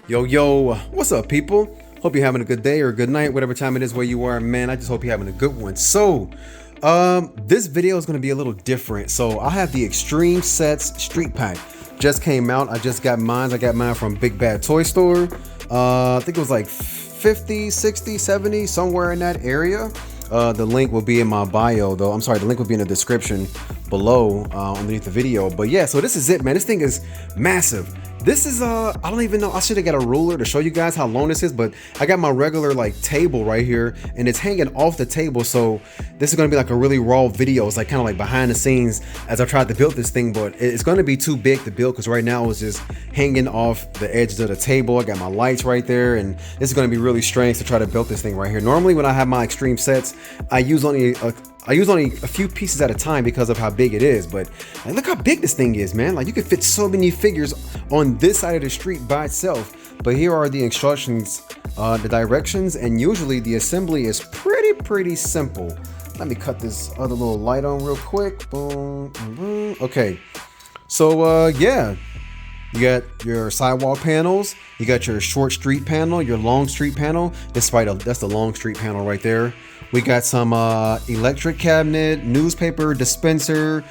Yo, what's up, people? Hope you're having a good day or a good night, whatever time it is where you are, man. I just hope you're having a good one. So, this video is going to be a little different. So, I have the Extreme Sets Street Pack. Just came out. I just got mine. I got mine from Big Bad Toy Store. I think it was like 50, 60, 70, somewhere in that area. The link will be in my bio, though. I'm sorry, the link will be in the description below underneath the video. But yeah, so this is it, man. This thing is massive. This is I don't even know, I should have got a ruler to show you guys how long this is, but I got my regular like table right here and it's hanging off the table. So this is going to be like a really raw video. It's like kind of like behind the scenes as I tried to build this thing, but it's going to be too big to build because right now it's just hanging off the edges of the table. I got my lights right there, and this is going to be really strange to try to build this thing right here. Normally when I have my Extreme Sets, I use only a few pieces at a time because of how big it is, but like, look how big this thing is, man. Like, you could fit so many figures on this side of the street by itself. But here are the instructions, the directions, and usually the assembly is pretty simple. Let me cut this other little light on real quick. Boom, boom. Okay, so yeah, you got your sidewall panels, you got your short street panel, your long street panel. That's the long street panel right there. We got some electric cabinet, newspaper dispenser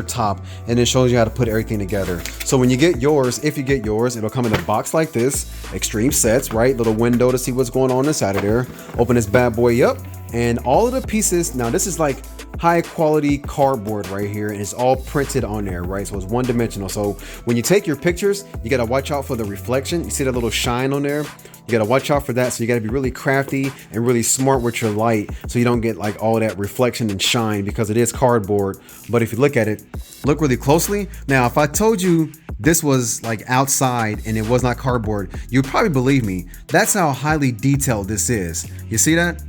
top, and it shows you how to put everything together. So when you get yours, if you get yours, it'll come in a box like this, Extreme Sets, right? Little window to see what's going on inside of there. Open this bad boy up, and all of the pieces, now this is like high quality cardboard right here, and it's all printed on there, right? So it's one dimensional. So when you take your pictures, you got to watch out for the reflection. You see that little shine on there? You got to watch out for that. So you got to be really crafty and really smart with your light so you don't get like all that reflection and shine, because it is cardboard. But if you look at it, look really closely. Now, if I told you this was like outside and it was not cardboard, you'd probably believe me. That's how highly detailed this is. You see that?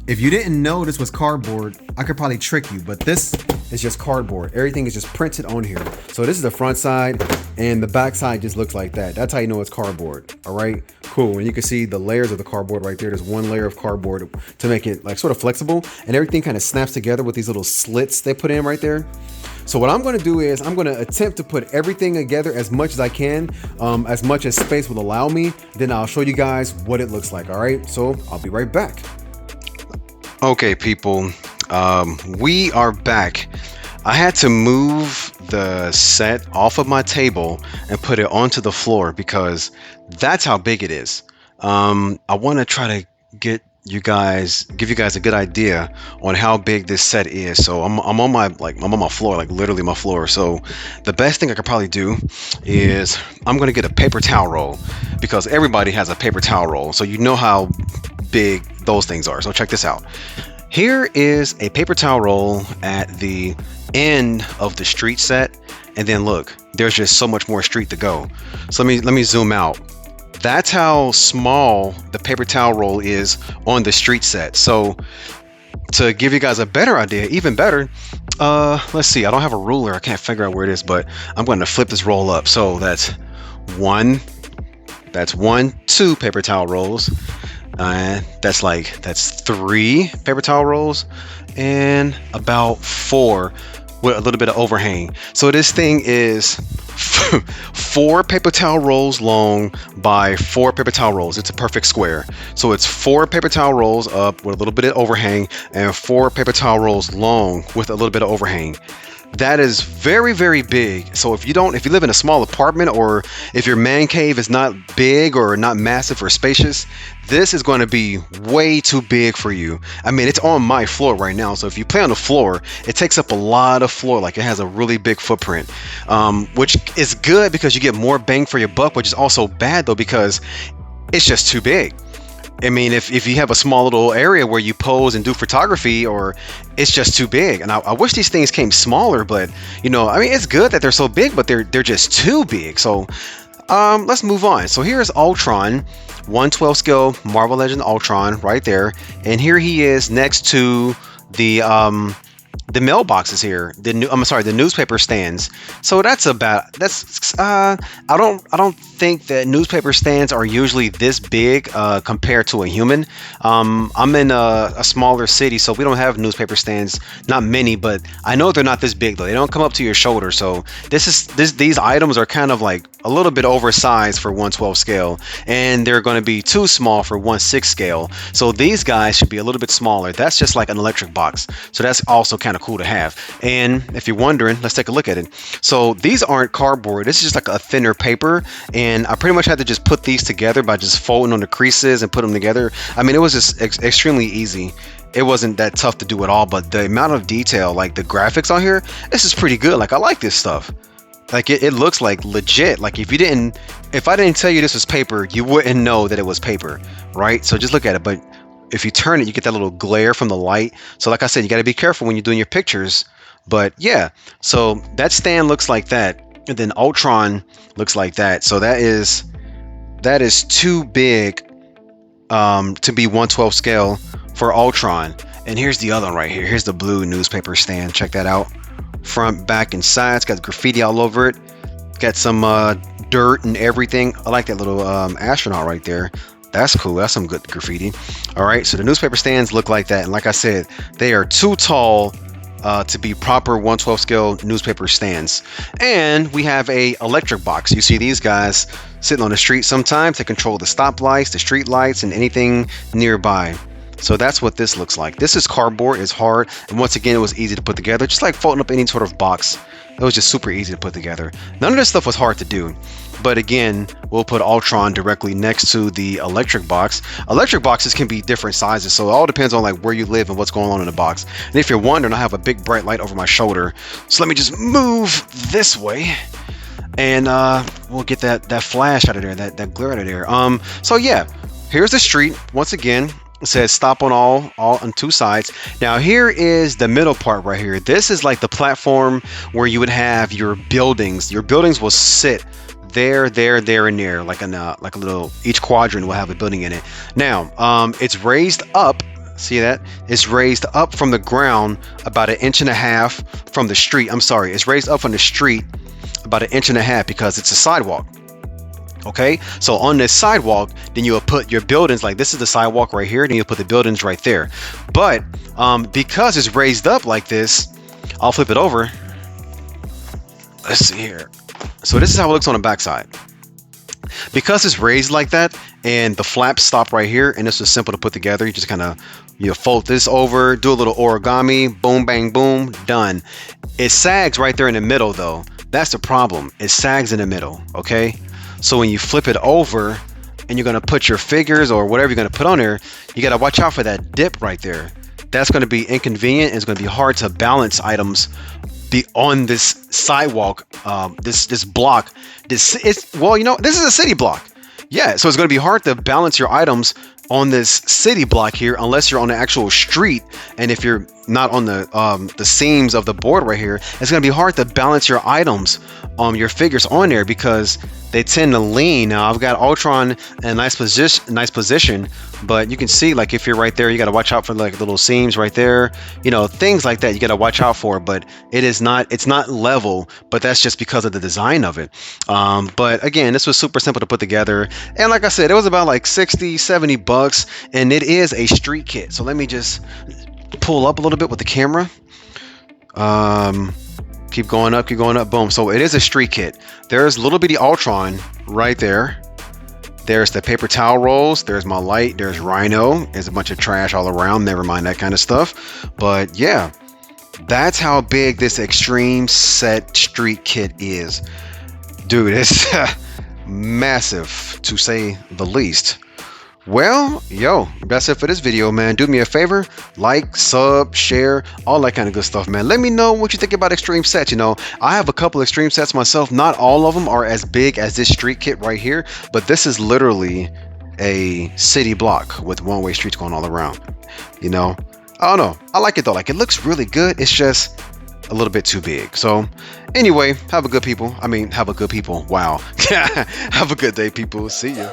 If you didn't know this was cardboard, I could probably trick you, but this is just cardboard. Everything is just printed on here. So this is the front side, and the back side just looks like that. That's how you know it's cardboard. All right, cool. And you can see the layers of the cardboard right there. There's one layer of cardboard to make it like sort of flexible, and everything kind of snaps together with these little slits they put in right there. So what I'm going to do is I'm going to attempt to put everything together as much as I can, as much as space will allow me. Then I'll show you guys what it looks like. All right, so I'll be right back. Okay, people, we are back. I had to move the set off of my table and put it onto the floor because that's how big it is. I want to try to give you guys a good idea on how big this set is. So I'm on my floor, like literally my floor. So the best thing I could probably do is I'm gonna get a paper towel roll, because everybody has a paper towel roll, so you know how big those things are. So check this out. Here is a paper towel roll at the end of the street set, and then look, there's just so much more street to go. So let me zoom out. That's how small the paper towel roll is on the street set. So to give you guys a better idea, even better, let's see, I don't have a ruler, I can't figure out where it is, but I'm going to flip this roll up. So that's two paper towel rolls. That's 3 paper towel rolls, and about 4 with a little bit of overhang. So this thing is 4 paper towel rolls long by 4 paper towel rolls. It's a perfect square. So it's 4 paper towel rolls up with a little bit of overhang, and 4 paper towel rolls long with a little bit of overhang. That is very big. So if you live in a small apartment, or if your man cave is not big or not massive or spacious, this is going to be way too big for you. I mean, it's on my floor right now, so if you play on the floor, it takes up a lot of floor. Like, it has a really big footprint, which is good because you get more bang for your buck, which is also bad though because it's just too big. I mean, if you have a small little area where you pose and do photography, or it's just too big. And I wish these things came smaller, but you know, I mean, it's good that they're so big, but they're just too big. So let's move on. So here's Ultron, 1/12 scale Marvel Legend Ultron right there, and here he is next to the the mailboxes here, the newspaper stands. So I don't think that newspaper stands are usually this big compared to a human. I'm in a smaller city, so we don't have newspaper stands, not many, but I know they're not this big though. They don't come up to your shoulder. So these items are kind of like a little bit oversized for 1/12 scale, and they're going to be too small for 1/6 scale. So these guys should be a little bit smaller. That's just like an electric box. So that's also kind of cool to have. And if you're wondering, let's take a look at it. So these aren't cardboard. This is just like a thinner paper, and I pretty much had to just put these together by just folding on the creases and put them together. I mean, it was just extremely easy. It wasn't that tough to do at all, but the amount of detail, like the graphics on here, this is pretty good. Like, I like this stuff. Like it looks like legit. Like if I didn't tell you this was paper, you wouldn't know that it was paper, right? So just look at it. But if you turn it, you get that little glare from the light. So like I said, you got to be careful when you're doing your pictures. But yeah, so that stand looks like that, and then Ultron looks like that. So that is too big to be 1/12 scale for Ultron. And here's the other one right here. Here's the blue newspaper stand. Check that out. Front, back, and sides. Got graffiti all over it. Got some dirt and everything. I like that little astronaut right there. That's cool. That's some good graffiti. All right, so the newspaper stands look like that, and like I said, they are too tall to be proper 1/12 scale newspaper stands. And we have a electric box. You see these guys sitting on the street sometimes. They control the stoplights, the street lights, and anything nearby. So that's what this looks like. This is cardboard. It's hard, and once again, it was easy to put together, just like folding up any sort of box. It was just super easy to put together. None of this stuff was hard to do. But again, we'll put Ultron directly next to the electric box. Electric boxes can be different sizes, so it all depends on like where you live and what's going on in the box. And if you're wondering, I have a big bright light over my shoulder. So let me just move this way, and we'll get that flash out of there, that glare out of there. So yeah, here's the street. Once again, it says stop on all on two sides. Now here is the middle part right here. This is like the platform where you would have your buildings. Your buildings will sit there, and there, like a little, each quadrant will have a building in it. Now, it's raised up. See that? It's raised up from the ground about 1.5 inches from the street. I'm sorry, it's raised up from the street about 1.5 inches because it's a sidewalk. Okay, so on this sidewalk, then you will put your buildings, like this is the sidewalk right here, then you'll put the buildings right there. But because it's raised up like this, I'll flip it over. Let's see here. So this is how it looks on the backside. Because it's raised like that, and the flaps stop right here, and this is simple to put together. You just kind of fold this over, do a little origami, boom, bang, boom, done. It sags right there in the middle, though. That's the problem. It sags in the middle. Okay. So when you flip it over and you're going to put your figures or whatever you're going to put on there, you got to watch out for that dip right there. That's going to be inconvenient. It's going to be hard to balance items on this sidewalk, this block. This is a city block. Yeah, so it's going to be hard to balance your items on this city block here unless you're on the actual street. And if you're not on the seams of the board right here, it's going to be hard to balance your items, your figures on there, because they tend to lean. Now I've got Ultron in a nice position, but you can see, like, if you're right there, you got to watch out for like little seams right there, things like that you got to watch out for. But it's not level, but that's just because of the design of it. But again, this was super simple to put together, and like I said, it was about like $60-$70, and it is a street kit. So let me just pull up a little bit with the camera. Keep going up, boom. So it is a street kit. There's little bitty Ultron right there. There's the paper towel rolls. There's my light. There's Rhino. There's a bunch of trash all around. Never mind that kind of stuff. But yeah, that's how big this extreme set street kit is. Dude, it's massive, to say the least. Well, that's it for this video, man. Do me a favor, like, sub, share, all that kind of good stuff, man. Let me know what you think about extreme sets. I have a couple extreme sets myself. Not all of them are as big as this street kit right here, but this is literally a city block with one-way streets going all around. I don't know. I like it though. Like, it looks really good. It's just a little bit too big. So anyway, have a good people. Wow. Have a good day, people. See ya.